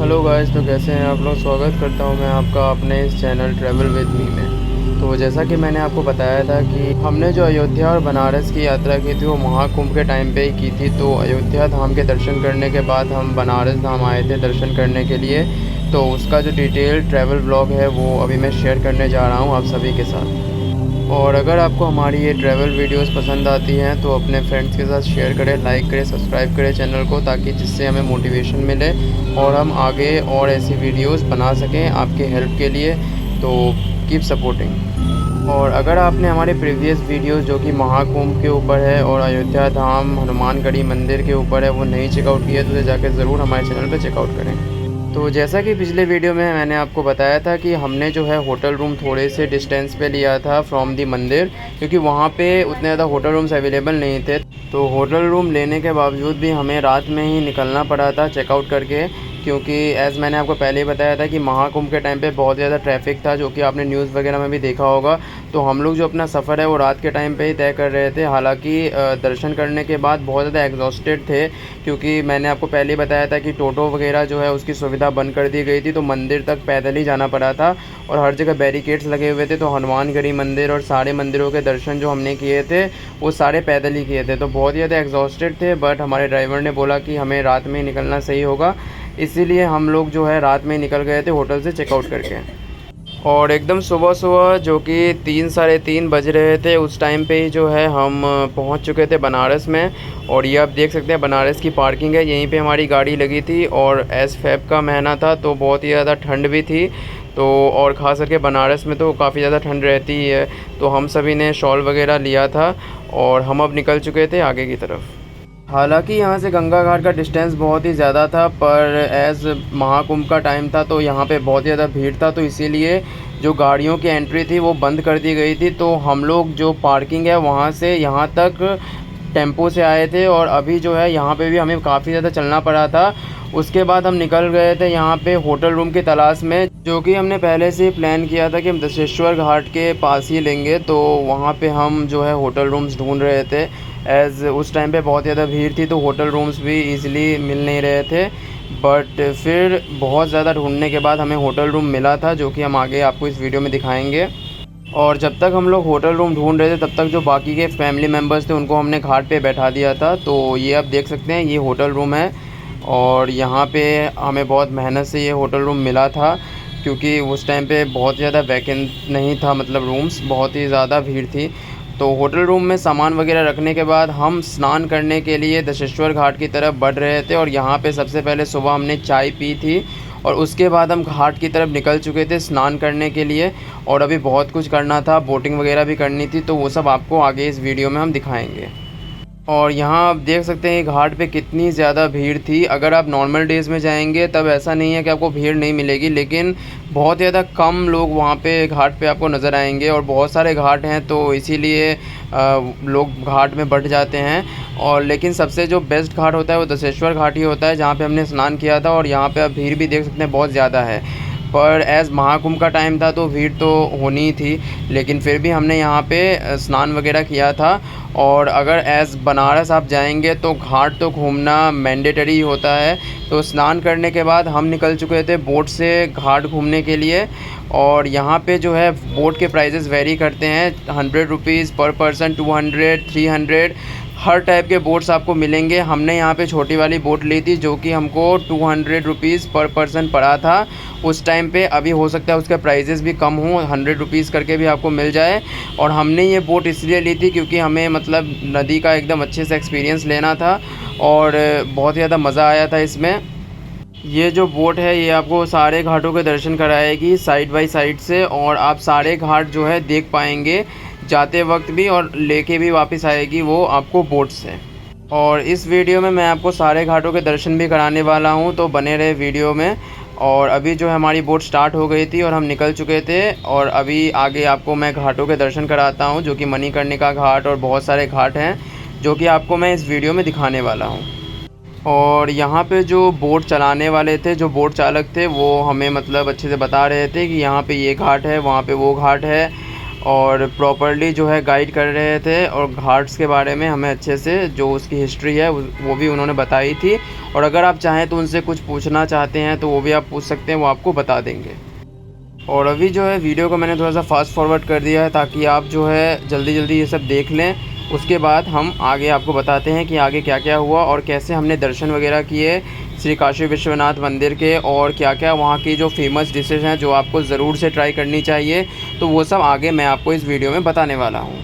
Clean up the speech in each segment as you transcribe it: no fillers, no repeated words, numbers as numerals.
Hello guys, तो कैसे हैं आप लोग। स्वागत करता हूं मैं आपका अपने इस चैनल ट्रैवल विद मी में। तो जैसा कि मैंने आपको बताया था कि हमने जो अयोध्या और बनारस की यात्रा की थी वो महाकुंभ के टाइम पे ही की थी। तो अयोध्या धाम के दर्शन करने के बाद हम बनारस धाम आए थे दर्शन करने के लिए। तो उसका जो डिटेल ट्रैवल ब्लॉग है वो अभी मैं शेयर करने जा रहा हूँ आप सभी के साथ। और अगर आपको हमारी ये ट्रैवल वीडियोस पसंद आती हैं तो अपने फ्रेंड्स के साथ शेयर करें, लाइक करें, सब्सक्राइब करें चैनल को, ताकि जिससे हमें मोटिवेशन मिले और हम आगे और ऐसी वीडियोस बना सकें आपके हेल्प के लिए। तो कीप सपोर्टिंग। और अगर आपने हमारे प्रीवियस वीडियोस जो कि महाकुंभ के ऊपर है और अयोध्या धाम हनुमानगढ़ी मंदिर के ऊपर है वो नहीं चेकआउट किया तो उसे जाकर ज़रूर हमारे चैनल पर चेकआउट करें। तो जैसा कि पिछले वीडियो में मैंने आपको बताया था कि हमने जो है होटल रूम थोड़े से डिस्टेंस पे लिया था फ्रॉम दी मंदिर, क्योंकि वहाँ पे उतने ज़्यादा होटल रूम्स अवेलेबल नहीं थे। तो होटल रूम लेने के बावजूद भी हमें रात में ही निकलना पड़ा था चेकआउट करके, क्योंकि एज़ मैंने आपको पहले ही बताया था कि महाकुंभ के टाइम पे बहुत ज़्यादा ट्रैफिक था, जो कि आपने न्यूज़ वगैरह में भी देखा होगा। तो हम लोग जो अपना सफ़र है वो रात के टाइम पे ही तय कर रहे थे। हालांकि दर्शन करने के बाद बहुत ज़्यादा एग्जॉस्टेड थे, क्योंकि मैंने आपको पहले ही बताया था कि टोटो वगैरह जो है उसकी सुविधा बंद कर दी गई थी। तो मंदिर तक पैदल ही जाना पड़ा था और हर जगह बैरिकेड्स लगे हुए थे। तो हनुमानगढ़ी मंदिर और सारे मंदिरों के दर्शन जो हमने किए थे वो सारे पैदल ही किए थे। तो बहुत ही ज़्यादा एग्जॉस्टेड थे, बट हमारे ड्राइवर ने बोला कि हमें रात में ही निकलना सही होगा, इसीलिए हम लोग जो है रात में निकल गए थे होटल से चेकआउट करके। और एकदम सुबह सुबह जो कि 3 साढ़े 3 बज रहे थे उस टाइम पे ही जो है हम पहुंच चुके थे बनारस में। और ये आप देख सकते हैं बनारस की पार्किंग है, यहीं पे हमारी गाड़ी लगी थी। और एस फेब का महीना था तो बहुत ही ज़्यादा ठंड भी थी। तो और ख़ास करके बनारस में तो काफ़ी ज़्यादा ठंड रहती ही है। तो हम सभी ने शॉल वगैरह लिया था और हम अब निकल चुके थे आगे की तरफ। हालांकि यहाँ से गंगा घाट का डिस्टेंस बहुत ही ज़्यादा था, पर एज़ महाकुंभ का टाइम था तो यहाँ पे बहुत ज़्यादा भीड़ था, तो इसीलिए जो गाड़ियों की एंट्री थी वो बंद कर दी गई थी। तो हम लोग जो पार्किंग है वहाँ से यहाँ तक टेम्पो से आए थे और अभी जो है यहाँ पे भी हमें काफ़ी ज़्यादा चलना पड़ा था। उसके बाद हम निकल गए थे यहाँ पे होटल रूम की तलाश में, जो कि हमने पहले से ही प्लान किया था कि हम दशेश्वर घाट के पास ही लेंगे। तो वहाँ पे हम जो है होटल रूम्स ढूंढ रहे थे, एज़ उस टाइम पे बहुत ज़्यादा भीड़ थी तो होटल रूम्स भी इजीली मिल नहीं रहे थे। बट फिर बहुत ज़्यादा ढूंढने के बाद हमें होटल रूम मिला था, जो कि हम आगे आपको इस वीडियो में दिखाएंगे। और जब तक हम लोग होटल रूम ढूंढ रहे थे तब तक जो बाकी के फैमिली मेम्बर्स थे उनको हमने घाट पे बैठा दिया था। तो ये आप देख सकते हैं ये होटल रूम है और यहाँ पे हमें बहुत मेहनत से ये होटल रूम मिला था, क्योंकि उस टाइम पे बहुत ज़्यादा वैकेंट नहीं था, मतलब रूम्स बहुत ही ज़्यादा भीड़ थी। तो होटल रूम में सामान वगैरह रखने के बाद हम स्नान करने के लिए दशेश्वर घाट की तरफ बढ़ रहे थे। और यहाँ पे सबसे पहले सुबह हमने चाय पी थी और उसके बाद हम घाट की तरफ निकल चुके थे स्नान करने के लिए। और अभी बहुत कुछ करना था, बोटिंग वगैरह भी करनी थी, तो वो सब आपको आगे इस वीडियो में हम दिखाएंगे। और यहाँ आप देख सकते हैं घाट पे कितनी ज़्यादा भीड़ थी। अगर आप नॉर्मल डेज़ में जाएंगे तब ऐसा नहीं है कि आपको भीड़ नहीं मिलेगी, लेकिन बहुत ज़्यादा कम लोग वहाँ पे घाट पे आपको नज़र आएंगे। और बहुत सारे घाट हैं तो इसीलिए लोग घाट में बढ़ जाते हैं। और लेकिन सबसे जो बेस्ट घाट होता है वो दशेश्वर घाट ही होता है, जहाँ पे हमने स्नान किया था। और यहाँ पे आप भीड़ भी देख सकते हैं बहुत ज़्यादा है, पर एज़ महाकुंभ का टाइम था तो भीड़ तो होनी थी, लेकिन फिर भी हमने यहाँ पे स्नान वगैरह किया था। और अगर एज़ बनारस आप जाएंगे तो घाट तो घूमना मैंडेटरी होता है। तो स्नान करने के बाद हम निकल चुके थे बोट से घाट घूमने के लिए। और यहाँ पे जो है बोट के प्राइजेज़ वेरी करते हैं, 100 रुपीज़ पर पर्सन, 200, 300, हर टाइप के बोट्स आपको मिलेंगे। हमने यहाँ पे छोटी वाली बोट ली थी जो कि हमको 200 रुपीज़ पर पर्सन पड़ा था उस टाइम पे। अभी हो सकता है उसके प्राइजेज़ भी कम हों, 100 रुपीज़ करके भी आपको मिल जाए। और हमने ये बोट इसलिए ली थी क्योंकि हमें मतलब नदी का एकदम अच्छे से एक्सपीरियंस लेना था और बहुत ज़्यादा मज़ा आया था इसमें। ये जो बोट है ये आपको सारे घाटों के दर्शन कराएगी साइड बाय साइड से, और आप सारे घाट जो है देख पाएंगे जाते वक्त भी, और लेके भी वापस आएगी वो आपको बोट से। और इस वीडियो में मैं आपको सारे घाटों के दर्शन भी कराने वाला हूँ, तो बने रहे वीडियो में। और अभी जो है हमारी बोट स्टार्ट हो गई थी और हम निकल चुके थे। और अभी आगे आपको मैं घाटों के दर्शन कराता हूँ, जो कि मणिकर्णिका घाट और बहुत सारे घाट हैं जो कि आपको मैं इस वीडियो में दिखाने वाला हूँ। और यहाँ पे जो बोट चलाने वाले थे, जो बोट चालक थे, वो हमें मतलब अच्छे से बता रहे थे कि यहाँ पे ये घाट है, वहाँ पे वो घाट है। और प्रॉपर्ली जो है गाइड कर रहे थे और घाट्स के बारे में हमें अच्छे से जो उसकी हिस्ट्री है वो भी उन्होंने बताई थी। और अगर आप चाहें तो उनसे कुछ पूछना चाहते हैं तो वो भी आप पूछ सकते हैं, वो आपको बता देंगे। और अभी जो है वीडियो को मैंने थोड़ा सा फास्ट फॉरवर्ड कर दिया है ताकि आप जो है जल्दी जल्दी ये सब देख लें। उसके बाद हम आगे आपको बताते हैं कि आगे क्या क्या हुआ और कैसे हमने दर्शन वगैरह किए श्री काशी विश्वनाथ मंदिर के, और क्या क्या वहाँ की जो फेमस डिशेज़ हैं जो आपको ज़रूर से ट्राई करनी चाहिए। तो वो सब आगे मैं आपको इस वीडियो में बताने वाला हूँ।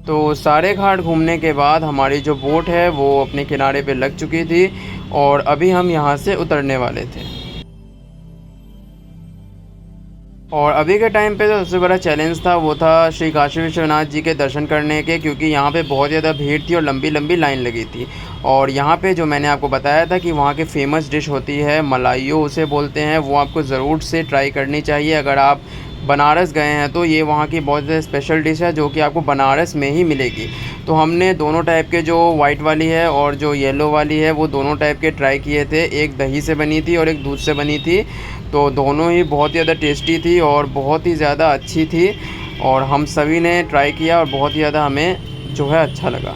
तो सारे घाट घूमने के बाद हमारी जो बोट है वो अपने किनारे पे लग चुकी थी और अभी हम यहाँ से उतरने वाले थे। और अभी के टाइम पे जो सबसे बड़ा चैलेंज था वो था श्री काशी विश्वनाथ जी के दर्शन करने के, क्योंकि यहाँ पे बहुत ज़्यादा भीड़ थी और लंबी लंबी लाइन लगी थी। और यहाँ पे जो मैंने आपको बताया था कि वहाँ की फ़ेमस डिश होती है मलाइयो उसे बोलते हैं, वो आपको ज़रूर से ट्राई करनी चाहिए। अगर आप बनारस गए हैं तो ये वहाँ की बहुत ज़्यादा स्पेशल डिश है जो कि आपको बनारस में ही मिलेगी। तो हमने दोनों टाइप के, जो वाइट वाली है और जो येलो वाली है, वो दोनों टाइप के ट्राई किए थे। एक दही से बनी थी और एक दूध से बनी थी। तो दोनों ही बहुत ही ज़्यादा टेस्टी थी और बहुत ही ज़्यादा अच्छी थी और हम सभी ने ट्राई किया और बहुत ही ज़्यादा हमें जो है अच्छा लगा।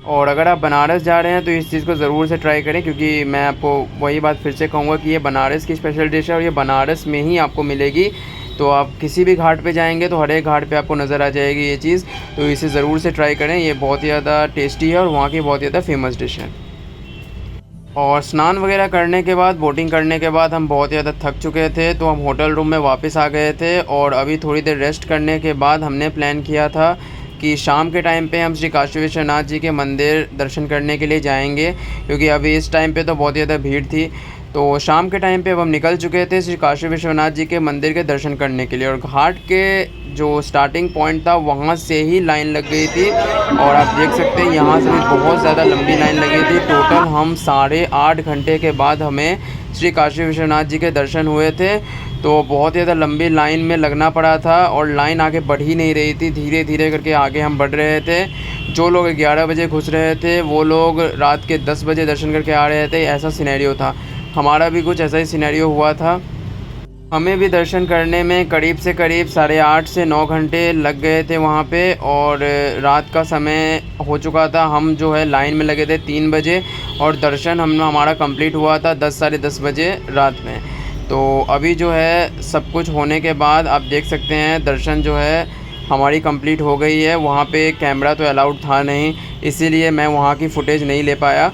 और अगर आप बनारस जा रहे हैं तो इस चीज़ को ज़रूर से ट्राई करें, क्योंकि मैं आपको वही बात फिर से कहूँगा कि ये बनारस की स्पेशल डिश है और ये बनारस में ही आपको मिलेगी। तो आप किसी भी घाट पे जाएंगे तो हर एक घाट पे आपको नज़र आ जाएगी ये चीज़। तो इसे ज़रूर से ट्राई करें, ये बहुत ही ज़्यादा टेस्टी है और वहाँ की बहुत ही ज़्यादा फेमस डिश है। और स्नान वगैरह करने के बाद, बोटिंग करने के बाद हम बहुत ज़्यादा थक चुके थे तो हम होटल रूम में वापस आ गए थे। और अभी थोड़ी देर रेस्ट करने के बाद हमने प्लान किया था कि शाम के टाइम पे हम श्री काशी विश्वनाथ जी के मंदिर दर्शन करने के लिए जाएंगे, क्योंकि अभी इस टाइम पे तो बहुत ज़्यादा भीड़ थी। तो शाम के टाइम पे अब हम निकल चुके थे श्री काशी विश्वनाथ जी के मंदिर के दर्शन करने के लिए। और घाट के जो स्टार्टिंग पॉइंट था वहाँ से ही लाइन लग गई थी और आप देख सकते हैं यहाँ से भी बहुत ज़्यादा लंबी लाइन लगी थी। टोटल हम 8.5 घंटे के बाद हमें श्री काशी विश्वनाथ जी के दर्शन हुए थे। तो बहुत ज़्यादा लंबी लाइन में लगना पड़ा था और लाइन आगे बढ़ ही नहीं रही थी, धीरे धीरे करके आगे हम बढ़ रहे थे। जो लोग 11 बजे घुस रहे थे वो लोग रात के 10 बजे दर्शन करके आ रहे थे, ऐसा सिनेरियो था। हमारा भी कुछ ऐसा ही सिनेरियो हुआ था। हमें भी दर्शन करने में करीब से करीब 8.5 से 9 घंटे लग गए थे वहाँ पे। और रात का समय हो चुका था, हम जो है लाइन में लगे थे 3 बजे और दर्शन हमारा कंप्लीट हुआ था 10 साढ़े 10 बजे रात में। तो अभी जो है सब कुछ होने के बाद आप देख सकते हैं दर्शन जो है हमारी कंप्लीट हो गई है। वहाँ पे कैमरा तो अलाउड था नहीं, इसीलिए मैं वहाँ की फ़ुटेज नहीं ले पाया,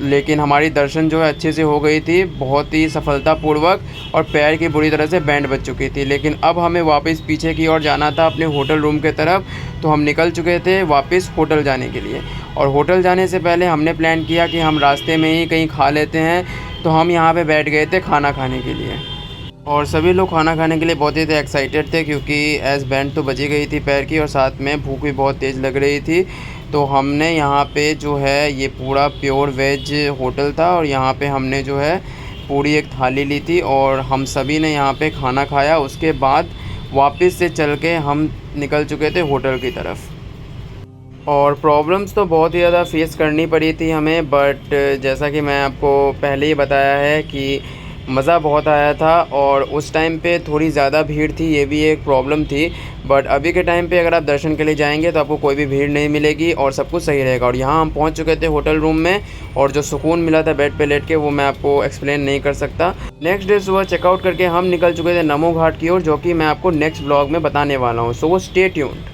लेकिन हमारी दर्शन जो है अच्छे से हो गई थी, बहुत ही सफलतापूर्वक। और पैर की बुरी तरह से बैंड बज चुकी थी। लेकिन अब हमें वापस पीछे की ओर जाना था अपने होटल रूम के तरफ, तो हम निकल चुके थे वापस होटल जाने के लिए। और होटल जाने से पहले हमने प्लान किया कि हम रास्ते में ही कहीं खा लेते हैं, तो हम यहाँ पे बैठ गए थे खाना खाने के लिए। और सभी लोग खाना खाने के लिए बहुत ही एक्साइटेड थे, क्योंकि एज बैंड तो बजी गई थी पैर की और साथ में भूख भी बहुत तेज़ लग रही थी। तो हमने यहाँ पे जो है ये पूरा प्योर वेज होटल था और यहाँ पे हमने जो है पूरी एक थाली ली थी और हम सभी ने यहाँ पे खाना खाया। उसके बाद वापस से चल के हम निकल चुके थे होटल की तरफ। और प्रॉब्लम्स तो बहुत ही ज़्यादा फेस करनी पड़ी थी हमें, बट जैसा कि मैं आपको पहले ही बताया है कि मज़ा बहुत आया था। और उस टाइम पे थोड़ी ज़्यादा भीड़ थी, ये भी एक प्रॉब्लम थी। बट अभी के टाइम पे अगर आप दर्शन के लिए जाएंगे तो आपको कोई भी भीड़ नहीं मिलेगी और सब कुछ सही रहेगा। और यहाँ हम पहुँच चुके थे होटल रूम में और जो सुकून मिला था बेड पे लेट के वो मैं आपको एक्सप्लेन नहीं कर सकता। नेक्स्ट डे सुबह चेकआउट करके हम निकल चुके थे नमो घाट की ओर, जो कि मैं आपको नेक्स्ट ब्लॉग में बताने वाला हूँ। So stay tuned.